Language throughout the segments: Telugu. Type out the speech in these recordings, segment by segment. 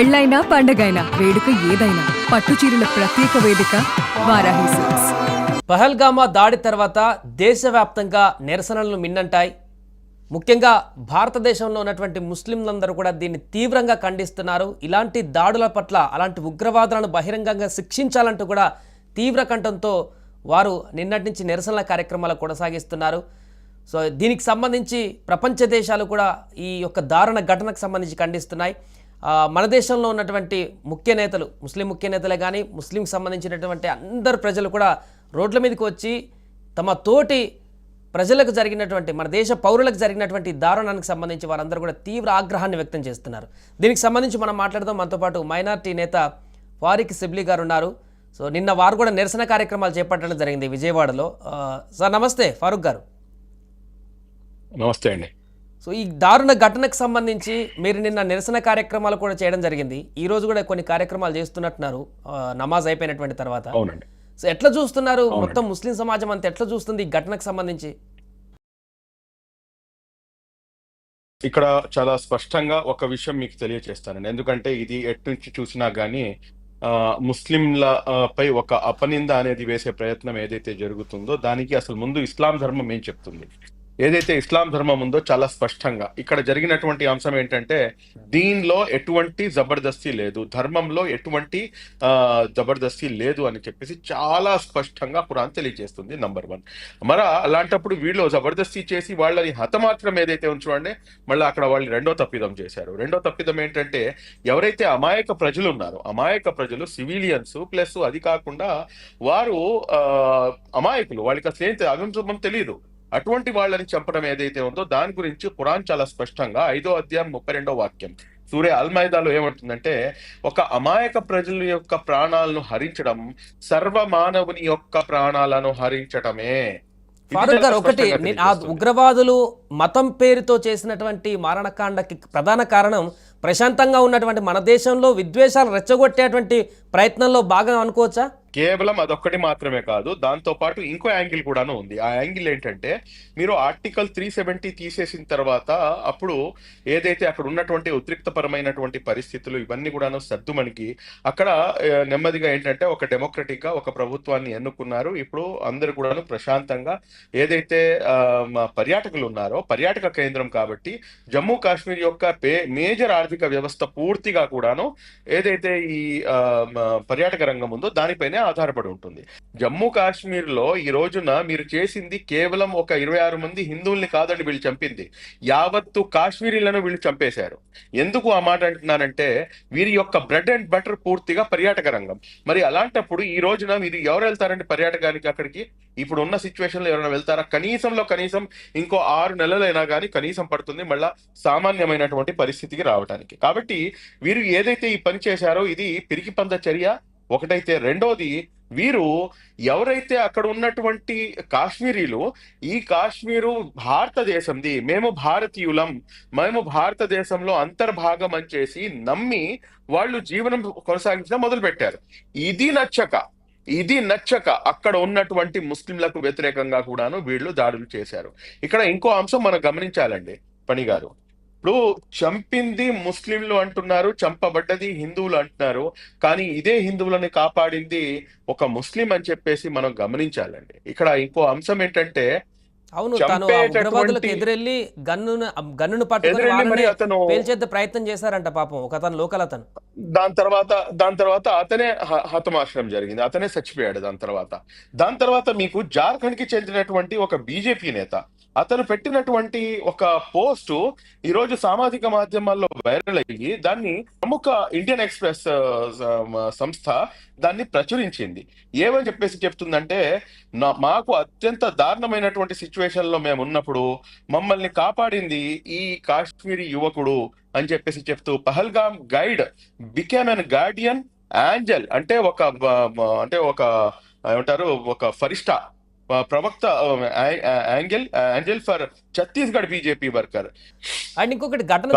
పెళ్ళైనా పండగైనా వేడుక ఏదైనా పట్టుచీరల ప్రత్యేక వేదిక వారాహి సిల్క్స్. పహల్గామా దాడి తర్వాత దేశవ్యాప్తంగా నిరసనలు మిన్నంటాయి. ముఖ్యంగా భారతదేశంలో ఉన్నటువంటి ముస్లింలందరూ కూడా దీన్ని తీవ్రంగా ఖండిస్తున్నారు. ఇలాంటి దాడుల పట్ల అలాంటి ఉగ్రవాదులను బహిరంగంగా శిక్షించాలంటూ కూడా తీవ్ర కంఠంతో వారు నిన్నటి నుంచి నిరసనల కార్యక్రమాలు కొనసాగిస్తున్నారు. సో దీనికి సంబంధించి ప్రపంచ దేశాలు కూడా ఈ యొక్క దారుణ ఘటనకు సంబంధించి ఖండిస్తున్నాయి. మన దేశంలో ఉన్నటువంటి ముఖ్య నేతలు, ముస్లిం ముఖ్య నేతలే కానీ ముస్లింకి సంబంధించినటువంటి అందరు ప్రజలు కూడా రోడ్ల మీదకి వచ్చి తమ తోటి ప్రజలకు జరిగినటువంటి, మన దేశ పౌరులకు జరిగినటువంటి దారుణానికి సంబంధించి వారందరూ కూడా తీవ్ర ఆగ్రహాన్ని వ్యక్తం చేస్తున్నారు. దీనికి సంబంధించి మనం మాట్లాడదాం. మనతో పాటు మైనార్టీ నేత ఫారిక్ సిబ్లీ గారు ఉన్నారు. సో నిన్న వారు కూడా నిరసన కార్యక్రమాలు చేపట్టడం జరిగింది విజయవాడలో. సార్ నమస్తే ఫారూక్ గారు. నమస్తే అండి. సో ఈ దారుణ ఘటనకు సంబంధించి మీరు నిన్న నిరసన కార్యక్రమాలు కూడా చేయడం జరిగింది. ఈ రోజు కూడా కొన్ని కార్యక్రమాలు చేస్తున్నట్టున్నారు నమాజ్ అయిపోయినటువంటి తర్వాత. అవునండి. సో ఎట్లా చూస్తున్నారు? మొత్తం ముస్లిం సమాజం అంతా ఎట్లా చూస్తుంది ఈ ఘటనకు సంబంధించి? ఇక్కడ చాలా స్పష్టంగా ఒక విషయం మీకు తెలియజేస్తానండి. ఎందుకంటే ఇది ఎటు నుంచి చూసినా గానీ ముస్లింల పై ఒక అపనింద అనేది వేసే ప్రయత్నం ఏదైతే జరుగుతుందో దానికి అసలు ముందు ఇస్లాం ధర్మం ఏం చెప్తుంది, ఏదైతే ఇస్లాం ధర్మం ఉందో చాలా స్పష్టంగా ఇక్కడ జరిగినటువంటి అంశం ఏంటంటే దీనిలో ఎటువంటి జబర్దస్తి లేదు, ధర్మంలో ఎటువంటి జబర్దస్తి లేదు అని చెప్పేసి చాలా స్పష్టంగా ఖురాన్ తెలియజేస్తుంది. నంబర్ 1. మరి అలాంటప్పుడు వీళ్ళు జబర్దస్తి చేసి వాళ్ళని హతమాత్రం ఏదైతే ఉంచుకోండి, మళ్ళీ అక్కడ వాళ్ళు రెండో తప్పిదం చేశారు. రెండో తప్పిదం ఏంటంటే ఎవరైతే అమాయక ప్రజలు ఉన్నారో, అమాయక ప్రజలు సివిలియన్స్ ప్లస్ అది కాకుండా వారు అమాయకులు, వాళ్ళకి అసలు ఏంటి అగంశుభం తెలియదు, అటువంటి వాళ్ళని చంపడం ఏదైతే ఉందో దాని గురించి ఖురాన్ చాలా స్పష్టంగా 5వ అధ్యాయం 32వ వాక్యం సూరే అల్ మైదాలో ఏమంటుందంటే, ఒక అమాయక ప్రజల యొక్క ప్రాణాలను హరించడం సర్వమానవుని యొక్క ప్రాణాలను హరించటమే. ఫారూక్ గారు, ఒకటి ఆ ఉగ్రవాదులు మతం పేరుతో చేసినటువంటి మారణకాండకి ప్రధాన కారణం ప్రశాంతంగా ఉన్నటువంటి మన దేశంలో విద్వేషాలు రెచ్చగొట్టేటువంటి ప్రయత్నంలో భాగం అనుకోవచ్చా? కేవలం అదొక్కటి మాత్రమే కాదు, దాంతో పాటు ఇంకో యాంగిల్ కూడాను ఉంది. ఆ యాంగిల్ ఏంటంటే, మీరు ఆర్టికల్ 370 తీసేసిన తర్వాత అప్పుడు ఏదైతే అక్కడ ఉన్నటువంటి ఉద్రిక్తపరమైనటువంటి పరిస్థితులు ఇవన్నీ కూడాను సర్దుమణికి అక్కడ నెమ్మదిగా ఏంటంటే ఒక డెమోక్రటిక్ గా ఒక ప్రభుత్వాన్ని ఎన్నుకున్నారు. ఇప్పుడు అందరు కూడాను ప్రశాంతంగా ఏదైతే పర్యాటకులు ఉన్నారో, పర్యాటక కేంద్రం కాబట్టి జమ్మూ కాశ్మీర్ యొక్క మేజర్ ఆర్థిక వ్యవస్థ పూర్తిగా కూడాను ఏదైతే ఈ పర్యాటక రంగం ఉందో దానిపైనే ఆధారపడి ఉంటుంది. జమ్మూ కాశ్మీర్ లో ఈ రోజున మీరు చేసింది కేవలం ఒక 26 మంది హిందువుల్ని కాదండి వీళ్ళు చంపింది, యావత్తు కాశ్మీరీలను వీళ్ళు చంపేశారు. ఎందుకు ఆ మాట అంటున్నానంటే, వీరి యొక్క బ్రెడ్ అండ్ బటర్ పూర్తిగా పర్యాటక రంగం. మరి అలాంటప్పుడు ఈ రోజున మీరు ఎవరు వెళ్తారండి పర్యాటకానికి? అక్కడికి ఇప్పుడు ఉన్న సిచ్యువేషన్ లో ఎవరైనా వెళ్తారా? కనీసం ఇంకో 6 నెలలైనా కానీ కనీసం పడుతుంది మళ్ళా సామాన్యమైనటువంటి పరిస్థితికి రావడానికి. కాబట్టి వీరు ఏదైతే ఈ పని చేశారో ఇది పిరికి పంద చర్య ఒకటైతే, రెండోది వీరు ఎవరైతే అక్కడ ఉన్నటువంటి కాశ్మీరీలు, ఈ కాశ్మీరు భారతదేశంది, మేము భారతీయులం, మేము భారతదేశంలో అంతర్భాగం అని చేసి నమ్మి వాళ్ళు జీవనం కొనసాగించడం మొదలు పెట్టారు. ఇది నచ్చక అక్కడ ఉన్నటువంటి ముస్లింలకు వ్యతిరేకంగా కూడాను వీళ్ళు దాడులు చేశారు. ఇక్కడ ఇంకో అంశం మనం గమనించాలండి పని గారు. ఇప్పుడు చంపింది ముస్లింలు అంటున్నారు, చంపబడ్డది హిందువులు అంటున్నారు, కానీ ఇదే హిందువులని కాపాడింది ఒక ముస్లిం అని చెప్పేసి మనం గమనించాలండి. ఇక్కడ ఇంకో అంశం ఏంటంటే, అవును, తను ఉగ్రవాదులకు ఎదురెళ్ళి గన్నును పట్టుకొని పేల్చేద్ద ప్రయత్నం చేశారంట పాపం ఒక అతను, లోకల్ అతను. దాని తర్వాత అతనే హతమార్చడం జరిగింది, అతనే చచ్చిపోయాడు. దాని తర్వాత మీకు జార్ఖండ్ కి చెందినటువంటి ఒక బీజేపీ నేత అతను పెట్టినటువంటి ఒక పోస్టు ఈరోజు సామాజిక మాధ్యమాల్లో వైరల్ అయ్యి దాన్ని ప్రముఖ ఇండియన్ ఎక్స్ప్రెస్ సంస్థ దాన్ని ప్రచురించింది. ఏమని చెప్పేసి చెప్తుందంటే, మాకు అత్యంత దారుణమైనటువంటి సిచ్యువేషన్ లో మేము ఉన్నప్పుడు మమ్మల్ని కాపాడింది ఈ కాశ్మీరీ యువకుడు అని చెప్పేసి చెప్తూ, Pahalgam guide became an Guardian Angel, అంటే ఒక ఏమంటారు, ఒక ఫరిష్ఠా ప్రవక్త, Angel for Chhattisgarh BJP worker. And ఇంకొకటి ఘటన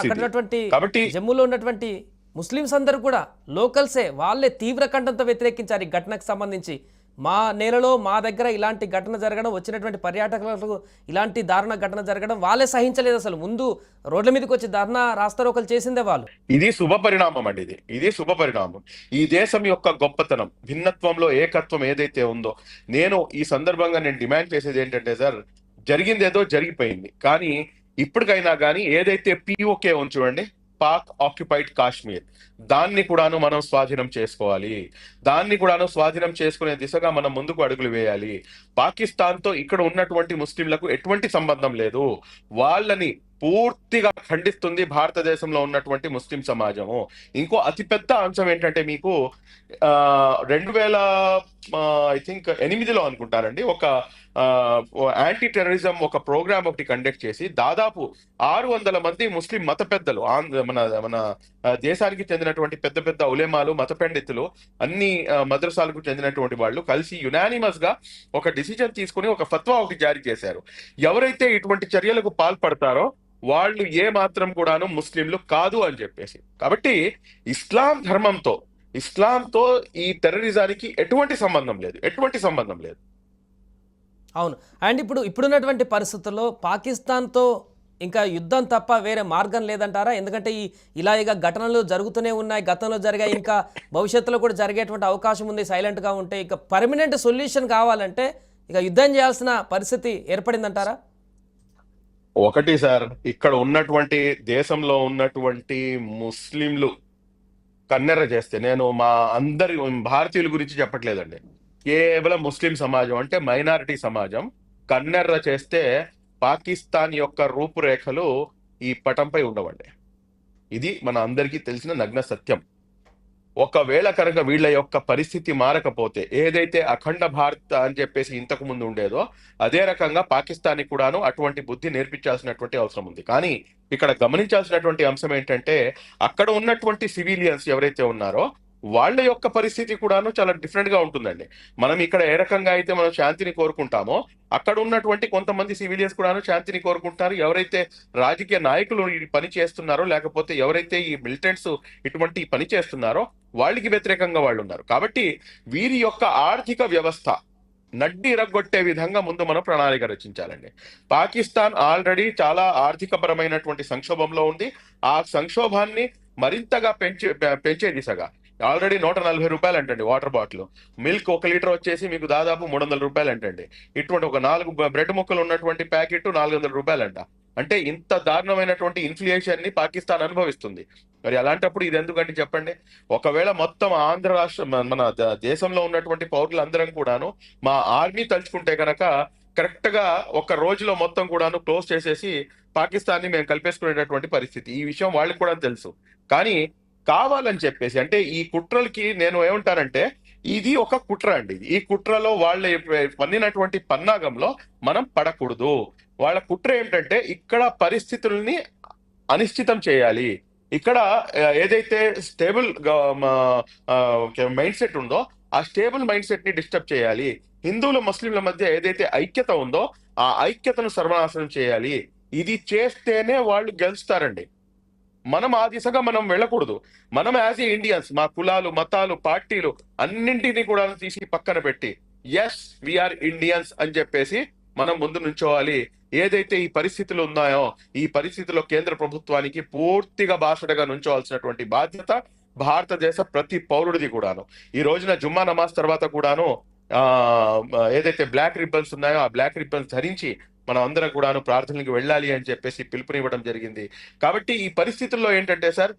జరిగినటువంటి జమ్మూలో ఉన్నటువంటి ముస్లింస్ అందరూ కూడా లోకల్సే, వాళ్ళే తీవ్ర కంఠంతో వ్యతిరేకించారు ఈ ఘటనకు సంబంధించి. మా నేలలో మా దగ్గర ఇలాంటి ఘటన జరగడం, వచ్చినటువంటి పర్యాటకులకు ఇలాంటి దారుణ ఘటన జరగడం వాళ్ళే సహించలేదు. అసలు ముందు రోడ్ల మీదకి వచ్చి ధర్నా రాస్తారోకలు చేసిందే వాళ్ళు. ఇది శుభ పరిణామం అండి. ఇది శుభ పరిణామం. ఈ దేశం యొక్క గొప్పతనం, భిన్నత్వంలో ఏకత్వం ఏదైతే ఉందో, నేను ఈ సందర్భంగా నేను డిమాండ్ చేసేది ఏంటంటే సార్, జరిగిందేదో జరిగిపోయింది, కానీ ఇప్పటికైనా కానీ ఏదైతే పిఓకే ఉంది చూడండి, పాక్ ఆక్యుపైడ్ కాశ్మీర్, దాన్ని కూడాను మనం స్వాధీనం చేసుకోవాలి. దాన్ని కూడాను స్వాధీనం చేసుకునే దిశగా మనం ముందుకు అడుగులు వేయాలి. పాకిస్తాన్తో ఇక్కడ ఉన్నటువంటి ముస్లింలకు ఎటువంటి సంబంధం లేదు. వాళ్ళని పూర్తిగా ఖండిస్తుంది భారతదేశంలో ఉన్నటువంటి ముస్లిం సమాజము. ఇంకో అతిపెద్ద అంశం ఏంటంటే, మీకు 2008లో అనుకుంటారండి, ఒక యాంటీ టెర్రరిజం ఒక ప్రోగ్రామ్ ఒకటి కండక్ట్ చేసి దాదాపు 600 మంది ముస్లిం మత పెద్దలు, మన దేశానికి చెందినటువంటి పెద్ద పెద్ద ఉలేమాలు, మత పండితులు, అన్ని మద్రసాలకు చెందినటువంటి వాళ్ళు కలిసి యునానిమస్ గా ఒక డిసిజన్ తీసుకుని ఒక ఫత్వా ఒకటి జారీ చేశారు. ఎవరైతే ఇటువంటి చర్యలకు పాల్పడతారో వాళ్ళు ఏ మాత్రం కూడాను ముస్లింలు కాదు అని చెప్పేసి. కాబట్టి ఇస్లాంతో ఈ టెర్రరిజానికి ఎటువంటి సంబంధం లేదు. అవును. అండ్ ఇప్పుడున్నటువంటి పరిస్థితుల్లో పాకిస్తాన్తో ఇంకా యుద్ధం తప్ప వేరే మార్గం లేదంటారా? ఎందుకంటే ఇలాగ ఘటనలు జరుగుతూనే ఉన్నాయి, గతంలో జరిగాయి, ఇంకా భవిష్యత్తులో కూడా జరిగేటువంటి అవకాశం ఉంది. సైలెంట్గా ఉంటే ఇక పర్మనెంట్ సొల్యూషన్ కావాలంటే ఇక యుద్ధం చేయాల్సిన పరిస్థితి ఏర్పడిందంటారా? ఒకటి సార్, ఇక్కడ ఉన్నటువంటి దేశంలో ఉన్నటువంటి ముస్లింలు కన్నెర్ర చేస్తే, నేను మా అందరి భారతీయుల గురించి చెప్పట్లేదండి, కేవలం ముస్లిం సమాజం అంటే మైనారిటీ సమాజం కన్నెర్ర చేస్తే పాకిస్తాన్ యొక్క రూపురేఖలు ఈ పటంపై ఉండవండి. ఇది మన అందరికీ తెలిసిన నగ్న సత్యం. ఒకవేళ కనుక వీళ్ళ యొక్క పరిస్థితి మారకపోతే, ఏదైతే అఖండ భారత్ అని చెప్పేసి ఇంతకు ముందు ఉండేదో అదే రకంగా పాకిస్తాన్ కూడాను అటువంటి బుద్ధి నేర్పించాల్సినటువంటి అవసరం ఉంది. కానీ ఇక్కడ గమనించాల్సినటువంటి అంశం ఏంటంటే, అక్కడ ఉన్నటువంటి సివిలియన్స్ ఎవరైతే ఉన్నారో వాళ్ళ యొక్క పరిస్థితి కూడాను చాలా డిఫరెంట్ గా ఉంటుందండి. మనం ఇక్కడ ఏ రకంగా అయితే మనం శాంతిని కోరుకుంటామో, అక్కడ ఉన్నటువంటి కొంతమంది సివిలియన్స్ కూడాను శాంతిని కోరుకుంటారు. ఎవరైతే రాజకీయ నాయకులు ఈ పని చేస్తున్నారో, లేకపోతే ఎవరైతే ఈ మిలిటెంట్స్ ఇటువంటి పని చేస్తున్నారో వాళ్ళకి వ్యతిరేకంగా వాళ్ళు ఉన్నారు. కాబట్టి వీరి యొక్క ఆర్థిక వ్యవస్థ నడ్డి ఇరగొట్టే విధంగా ముందు మనం ప్రణాళిక రచించాలండి. పాకిస్తాన్ ఆల్రెడీ చాలా ఆర్థిక పరమైనటువంటి సంక్షోభంలో ఉంది. ఆ సంక్షోభాన్ని మరింతగా పెంచే దిశగా ఆల్రెడీ 140 రూపాయలు అంటండి వాటర్ బాటిల్, మిల్క్ 1 లీటర్ వచ్చేసి మీకు దాదాపు 300 రూపాయలు అంటండి. ఇటువంటి ఒక 4 బ్రెడ్ ముక్కలు ఉన్నటువంటి ప్యాకెట్ 400 రూపాయలు అంట. అంటే ఇంత దారుణమైనటువంటి ఇన్ఫ్లేషన్ ని పాకిస్తాన్ అనుభవిస్తుంది. మరి అలాంటప్పుడు ఇది ఎందుకంటే చెప్పండి, ఒకవేళ మొత్తం ఆంధ్ర రాష్ట్రం, మన దేశంలో ఉన్నటువంటి పౌరులందరం కూడాను మా ఆర్మీ తలుచుకుంటే కనుక కరెక్ట్ గా ఒక రోజులో మొత్తం కూడాను క్లోజ్ చేసేసి పాకిస్తాన్ ని మేము కలిపేసుకునేటటువంటి పరిస్థితి. ఈ విషయం వాళ్ళకి కూడా తెలుసు. కానీ కావాలని చెప్పేసి, అంటే ఈ కుట్రలకి నేను ఏమంటానంటే, ఇది ఒక కుట్ర అండి. ఈ కుట్రలో వాళ్ళు పన్నినటువంటి పన్నాగంలో మనం పడకూడదు. వాళ్ళ కుట్ర ఏమిటంటే, ఇక్కడ పరిస్థితుల్ని అనిశ్చితం చేయాలి. ఇక్కడ ఏదైతే స్టేబుల్ మైండ్ సెట్ ఉందో ఆ స్టేబుల్ మైండ్ సెట్ ని డిస్టర్బ్ చేయాలి. హిందువుల ముస్లింల మధ్య ఏదైతే ఐక్యత ఉందో ఆ ఐక్యతను సర్వనాశనం చేయాలి. ఇది చేస్తేనే వాళ్ళు గెలుస్తారండి. మనం ఆ దిశగా మనం వెళ్ళకూడదు. మనం యాజ్ ఏ ఇండియన్స్, మా కులాలు, మతాలు, పార్టీలు అన్నింటినీ కూడా తీసి పక్కన పెట్టి ఎస్ వీఆర్ ఇండియన్స్ అని చెప్పేసి మనం ముందు నుంచోవాలి. ఏదైతే ఈ పరిస్థితులు ఉన్నాయో ఈ పరిస్థితిలో కేంద్ర ప్రభుత్వానికి పూర్తిగా బాసటగా నుంచోవాల్సినటువంటి బాధ్యత భారతదేశ ప్రతి పౌరుడిది కూడాను. ఈ రోజున జుమ్మా నమాజ్ తర్వాత కూడాను ఏదైతే బ్లాక్ రిబ్బన్స్ ఉన్నాయో ఆ బ్లాక్ రిబ్బన్స్ ధరించి మనం అందరం కూడాను ప్రార్థనలకు వెళ్ళాలి అని చెప్పేసి పిలుపునివ్వడం జరిగింది. కాబట్టి ఈ పరిస్థితుల్లో ఏంటంటే సార్,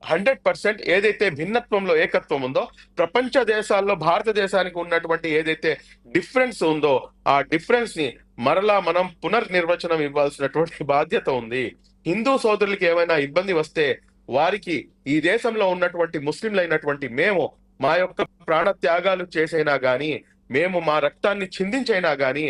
100% ఏదైతే భిన్నత్వంలో ఏకత్వం ఉందో, ప్రపంచ దేశాల్లో భారతదేశానికి ఉన్నటువంటి ఏదైతే డిఫరెన్స్ ఉందో ఆ డిఫరెన్స్ ని మరలా మనం పునర్నిర్వచనం ఇవ్వాల్సినటువంటి బాధ్యత ఉంది. హిందూ సోదరులకి ఏమైనా ఇబ్బంది వస్తే వారికి ఈ దేశంలో ఉన్నటువంటి ముస్లింలైనటువంటి మేము మా యొక్క ప్రాణ త్యాగాలు చేసైనా గాని, మేము మా రక్తాన్ని చిందించైనా గాని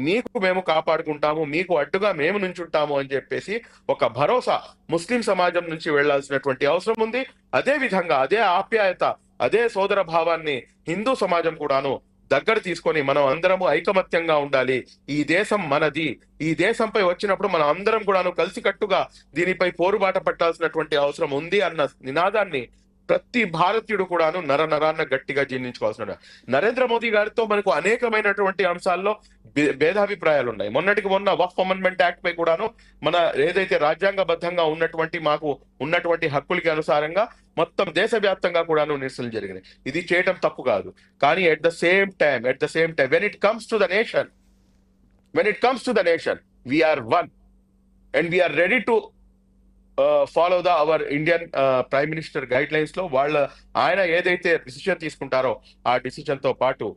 మీకు మేము కాపాడుకుంటాము, మీకు అడ్డుగా మేము నుంచుంటాము అని చెప్పేసి ఒక భరోసా ముస్లిం సమాజం నుంచి వెళ్లాల్సినటువంటి అవసరం ఉంది. అదే విధంగా అదే ఆప్యాయత, అదే సోదర భావాన్ని హిందూ సమాజం కూడాను దగ్గర తీసుకొని మనం అందరము ఐకమత్యంగా ఉండాలి. ఈ దేశం మనది. ఈ దేశంపై వచ్చినప్పుడు మనం అందరం కూడాను కలిసికట్టుగా దీనిపై పోరుబాట పట్టాల్సినటువంటి అవసరం ఉంది అన్న నినాదాన్ని ప్రతి భారతీయుడు కూడాను నరాన్న గట్టిగా జీర్ణించుకోవాల్సిన. నరేంద్ర మోదీ గారితో మనకు అనేకమైనటువంటి అంశాల్లో భేదాభిప్రాయాలు ఉన్నాయి. మొన్నటికి మొన్న వక్ఫ్ అమెండ్మెంట్ యాక్ట్ పై కూడాను మన ఏదైతే రాజ్యాంగబద్ధంగా ఉన్నమాట ఉన్నటువంటి హక్కులకి అనుసారంగా మొత్తం దేశవ్యాప్తంగా కూడాను నిరసనలు జరిగినాయి. ఇది చేయటం తప్పు కాదు. కానీ at the same time when it comes to the nation we are one and we are ready to follow our Indian prime minister guidelines లో ఆయన ఏదైతే డిసిషన్ తీసుకుంటారో ఆ డిసిషన్ తో పాటు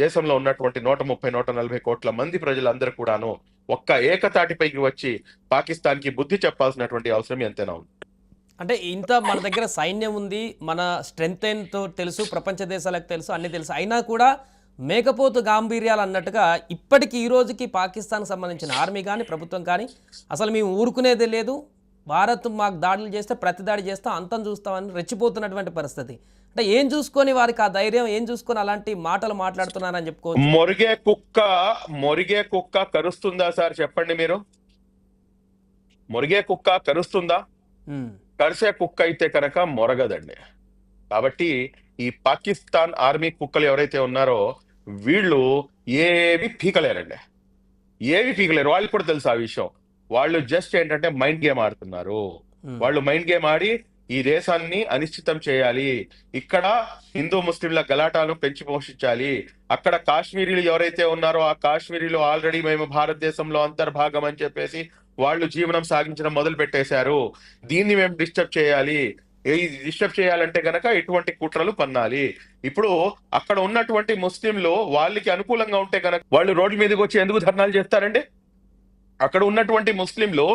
దేశంలో ఉన్నటువంటి 130-140 కోట్ల మంది ప్రజలందరూ కూడాను ఒక్క ఏకతాటిపైకి వచ్చి పాకిస్తాన్ కి బుద్ధి చెప్పాల్సినటువంటి అవసరం ఎంతైనా ఉంది. అంటే ఇంత మన దగ్గర సైన్యం ఉంది, మన స్ట్రెంగ్త్ ఏంతో తెలుసు, ప్రపంచ దేశాలకు తెలుసు, అన్ని తెలుసు, అయినా కూడా మేకపోతు గాంభీర్యాలు అన్నట్టుగా ఇప్పటికి ఈ రోజుకి పాకిస్తాన్కి సంబంధించిన ఆర్మీ కానీ ప్రభుత్వం కానీ అసలు మేము ఊరుకునేదే లేదు, భారత్ మాకు దాడులు చేస్తే ప్రతి దాడి చేస్తాం, అంతం చూస్తామని రెచ్చిపోతున్నటువంటి పరిస్థితి. అంటే ఏం చూసుకొని వారికి ఆ ధైర్యం, ఏం చూసుకొని అలాంటి మాటలు మాట్లాడుతున్నారని చెప్పుకోవచ్చు. మొరిగే కుక్క కరుస్తుందా సార్ చెప్పండి మీరు? మొరిగే కుక్క కరుస్తుందా? కరిసే కుక్క అయితే కనుక మొరగదండి. కాబట్టి ఈ పాకిస్తాన్ ఆర్మీ కుక్కలు ఎవరైతే ఉన్నారో వీళ్ళు ఏవి పీకలేరండి, ఏవి పీకలేరు. వాళ్ళకి కూడా తెలుసు ఆ విషయం. వాళ్ళు జస్ట్ ఏంటంటే మైండ్ గేమ్ ఆడుతున్నారు. వాళ్ళు మైండ్ గేమ్ ఆడి ఈ దేశాన్ని అనిశ్చితం చేయాలి, ఇక్కడ హిందూ ముస్లింల గలాటాలను పెంచి పోషించాలి, అక్కడ కాశ్మీరీలు ఎవరైతే ఉన్నారో ఆ కాశ్మీరీలు ఆల్రెడీ మేము భారతదేశంలో అంతర్భాగం అని చెప్పేసి వాళ్ళు జీవనం సాగించడం మొదలు పెట్టేశారు, దీన్ని మేము డిస్టర్బ్ చేయాలి. డిస్టర్బ్ చేయాలంటే గనక ఇటువంటి కుట్రలు పన్నాలి. ఇప్పుడు అక్కడ ఉన్నటువంటి ముస్లింలు వాళ్ళకి అనుకూలంగా ఉంటే గనక వాళ్ళు రోడ్ల మీదకి వచ్చి ఎందుకు ధర్నాలు చేస్తారండి? అక్కడ ఉన్నటువంటి ముస్లింలు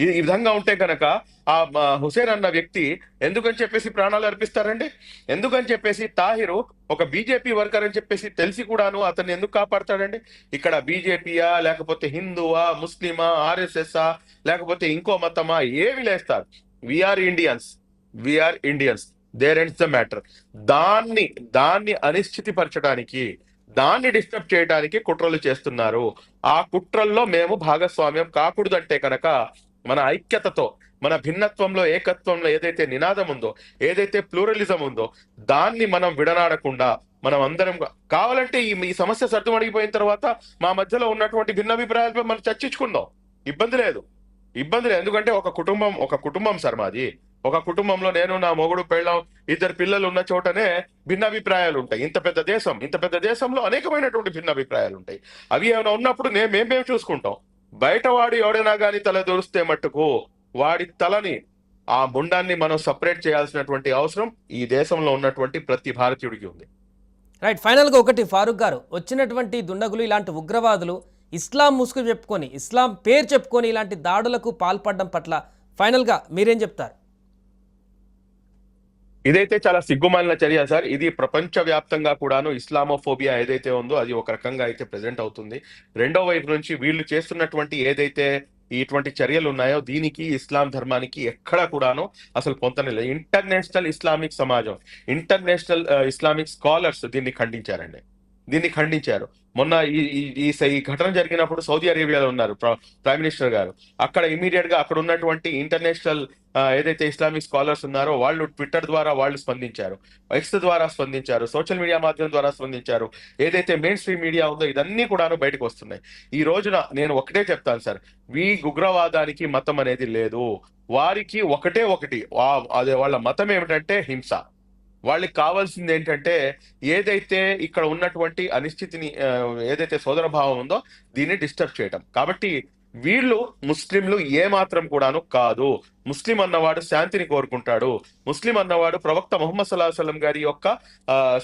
ఈ విధంగా ఉంటే కనుక ఆ హుసేన్ అన్న వ్యక్తి ఎందుకని చెప్పేసి ప్రాణాలు అర్పిస్తారండి? ఎందుకని చెప్పేసి తాహిరు ఒక బీజేపీ వర్కర్ అని చెప్పేసి తెలిసి కూడాను అతన్ని ఎందుకు కాపాడతాడండి? ఇక్కడ బీజేపీయా లేకపోతే హిందువా ముస్లిమా ఆర్ఎస్ఎస్ఆ లేకపోతే ఇంకో మతమా ఏమి లేస్తారు? We are Indians, there ends the matter. దాన్ని అనిశ్చితిపరచడానికి, దాన్ని డిస్టర్బ్ చేయడానికి కుట్రలు చేస్తున్నారు. ఆ కుట్రల్లో మేము భాగస్వామ్యం కాకూడదంటే కనుక మన ఐక్యతతో, మన భిన్నత్వంలో ఏకత్వంలో ఏదైతే నినాదం ఉందో, ఏదైతే ప్లూరలిజం ఉందో దాన్ని మనం విడనాడకుండా మనం అందరం కావాలంటే ఈ సమస్య సర్దుమణిగిపోయిన తర్వాత మా మధ్యలో ఉన్నటువంటి భిన్నాభిప్రాయాలపై మనం చర్చించుకుందాం. ఇబ్బంది లేదు. ఎందుకంటే ఒక కుటుంబం సార్ మాది. ఒక కుటుంబంలో నేను, నా మొగుడు, పెళ్ళం, 2 పిల్లలు ఉన్న చోటనే భిన్నాభిప్రాయాలు ఉంటాయి. ఇంత పెద్ద దేశంలో అనేకమైనటువంటి భిన్నాభిప్రాయాలు ఉంటాయి. అవి ఏమైనా ఉన్నప్పుడు మేము చూసుకుంటాం. బయట వాడు ఎవడైనా కానీ తల దొరిస్తే మట్టుకు వాడి తలని, ఆ ముండాన్ని మనం సపరేట్ చేయాల్సినటువంటి అవసరం ఈ దేశంలో ఉన్నటువంటి ప్రతి భారతీయుడికి ఉంది. రైట్. ఫైనల్గా ఒకటి, ఫారూక్ గారు, వచ్చినటువంటి దుండగులు ఇలాంటి ఉగ్రవాదులు ఇస్లాం ముసుగు చెప్పుకొని, ఇస్లాం పేరు చెప్పుకొని ఇలాంటి దాడులకు పాల్పడడం పట్ల ఫైనల్గా మీరేం చెప్తారు? ఇదైతే చాలా సిగ్గుమాలిన చర్య సార్. ఇది ప్రపంచ వ్యాప్తంగా కూడాను ఇస్లామోఫోబియా ఏదైతే ఉందో అది ఒక రకంగా అయితే ప్రెజెంట్ అవుతుంది. రెండో వైపు నుంచి వీళ్ళు చేస్తున్నటువంటి ఏదైతే ఇటువంటి చర్యలు ఉన్నాయో దీనికి ఇస్లాం ధర్మానికి ఎక్కడా కూడాను అసలు పొంతనే. ఇంటర్నేషనల్ ఇస్లామిక్ సమాజం, ఇంటర్నేషనల్ ఇస్లామిక్ స్కాలర్స్ దీన్ని ఖండించారు. మొన్న ఈ ఘటన జరిగినప్పుడు సౌదీ అరేబియాలో ఉన్నారు ప్రైమ్ మినిస్టర్ గారు. అక్కడ ఇమీడియట్ గా అక్కడ ఉన్నటువంటి ఇంటర్నేషనల్ ఏదైతే ఇస్లామిక్ స్కాలర్స్ ఉన్నారో వాళ్ళు ట్విట్టర్ ద్వారా వాళ్ళు స్పందించారు, ఎక్స్ ద్వారా స్పందించారు, సోషల్ మీడియా మాధ్యమం ద్వారా స్పందించారు. ఏదైతే మెయిన్ స్ట్రీమ్ మీడియా ఉందో ఇదన్నీ కూడాను బయటకు వస్తున్నాయి. ఈ రోజున నేను ఒకటే చెప్తాను సార్, ఉగ్రవాదానికి మతం అనేది లేదు. వారికి ఒకటి అదే వాళ్ళ మతం ఏమిటంటే హింస. వాళ్ళకి కావాల్సింది ఏంటంటే ఏదైతే ఇక్కడ ఉన్నటువంటి అనిశ్చితిని, ఏదైతే సోదర భావం ఉందో దీన్ని డిస్టర్బ్ చేయటం. కాబట్టి వీళ్ళు ముస్లింలు ఏమాత్రం కూడాను కాదు. ముస్లిం అన్నవాడు శాంతిని కోరుకుంటాడు. ముస్లిం అన్నవాడు ప్రవక్త ముహమ్మద్ సల్లల్లాహు అలైహి వసల్లం గారి యొక్క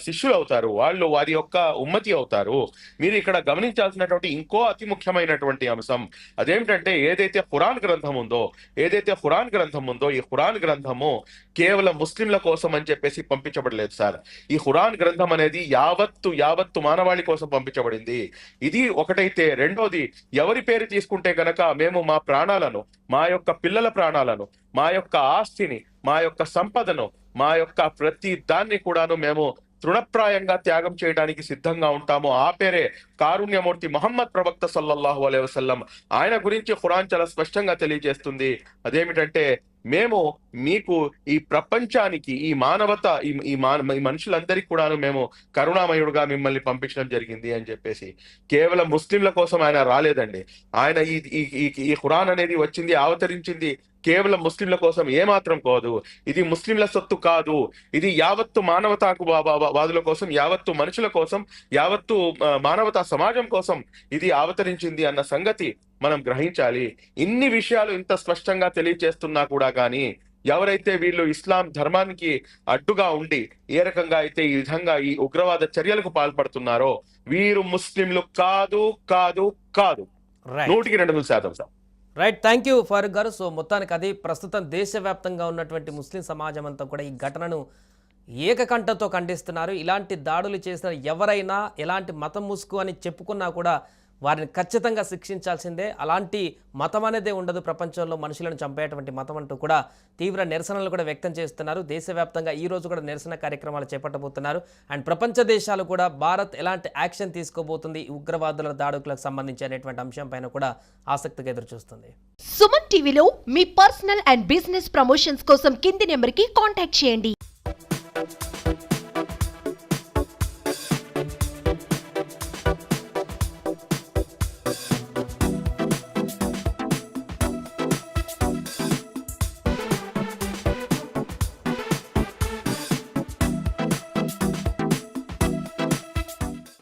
శిష్యులు అవుతారు, వాళ్ళు వారి యొక్క ఉమ్మతి అవుతారు. మీరు ఇక్కడ గమనించాల్సినటువంటి ఇంకో అతి ముఖ్యమైనటువంటి అంశం అదేమిటంటే ఏదైతే ఖురాన్ గ్రంథం ఉందో ఈ ఖురాన్ గ్రంథము కేవలం ముస్లింల కోసం అని చెప్పేసి పంపించబడలేదు సార్. ఈ ఖురాన్ గ్రంథం అనేది యావత్తు మానవాళి కోసం పంపించబడింది. ఇది ఒకటైతే, రెండోది ఎవరి పేరు తీసుకుంటే గనక మేము మా ప్రాణాలను, మా యొక్క పిల్లల ప్రాణాలను, మా యొక్క ఆస్తిని, మా యొక్క సంపదను, మా యొక్క ప్రతి దాన్ని కూడాను మేము తృణప్రాయంగా త్యాగం చేయడానికి సిద్ధంగా ఉంటాము. ఆ పేరే కారుణ్యమూర్తి మహమ్మద్ ప్రవక్త సల్లల్లాహు అలైహి వసల్లం. ఆయన గురించి ఖురాన్ చాలా స్పష్టంగా తెలియజేస్తుంది. అదేమిటంటే మేము మీకు ఈ ప్రపంచానికి ఈ మానవత ఈ మనుషులందరికీ కూడా మేము కరుణామయుడుగా మిమ్మల్ని పంపించడం జరిగింది అని చెప్పేసి. కేవలం ముస్లింల కోసం ఆయన రాలేదండి. ఆయన ఈ ఖురాన్ అనేది వచ్చింది, అవతరించింది కేవలం ముస్లింల కోసం ఏమాత్రం కాదు. ఇది ముస్లింల సొత్తు కాదు, ఇది యావత్తు మానవతాకు వాదుల కోసం, యావత్తు మనుషుల కోసం, యావత్తు మానవతా సమాజం కోసం ఇది అవతరించింది అన్న సంగతి మనం గ్రహించాలి. ఇన్ని విషయాలు ఇంత స్పష్టంగా తెలియజేస్తున్నా కూడా కానీ ఎవరైతే వీళ్ళు ఇస్లాం ధర్మానికి అడ్డుగా ఉండి ఏ రకంగా అయితే ఈ విధంగా ఈ ఉగ్రవాద చర్యలకు పాల్పడుతున్నారో వీరు ముస్లింలు కాదు కాదు కాదు. 100% sir. Right, thank you Farooq గారు. సో మొత్తానికి అది ప్రస్తుతం దేశవ్యాప్తంగా ఉన్నటువంటి ముస్లిం సమాజం అంతా కూడా ఈ ఘటనను ఏకకంఠంతో ఖండిస్తున్నారు. ఇలాంటి దాడులు చేసిన ఎవరైనా ఎలాంటి మతం ముసుగు అని చెప్పుకున్నా కూడా వారిని ఖచ్చితంగా శిక్షించాల్సిందే. అలాంటి మతం అనేదే ఉండదు ప్రపంచంలో, మనుషులను చంపేటువంటి మతం అంటూ కూడా తీవ్ర నిరసనలు కూడా వ్యక్తం చేస్తున్నారు. దేశవ్యాప్తంగా ఈ రోజు కూడా నిరసన కార్యక్రమాలు చేపట్టబోతున్నారు. అండ్ ప్రపంచ దేశాలు కూడా భారత్ ఎలాంటి యాక్షన్ తీసుకోబోతుంది ఈ ఉగ్రవాదుల దాడులకు సంబంధించి అనేటువంటి అంశం పైన కూడా ఆసక్తిగా ఎదురుచూస్తుంది. సుమన్ టీవీలో మీ పర్సనల్ అండ్ బిజినెస్ ప్రమోషన్స్ కోసం కింది నెంబర్కి కాంటాక్ట్ చేయండి.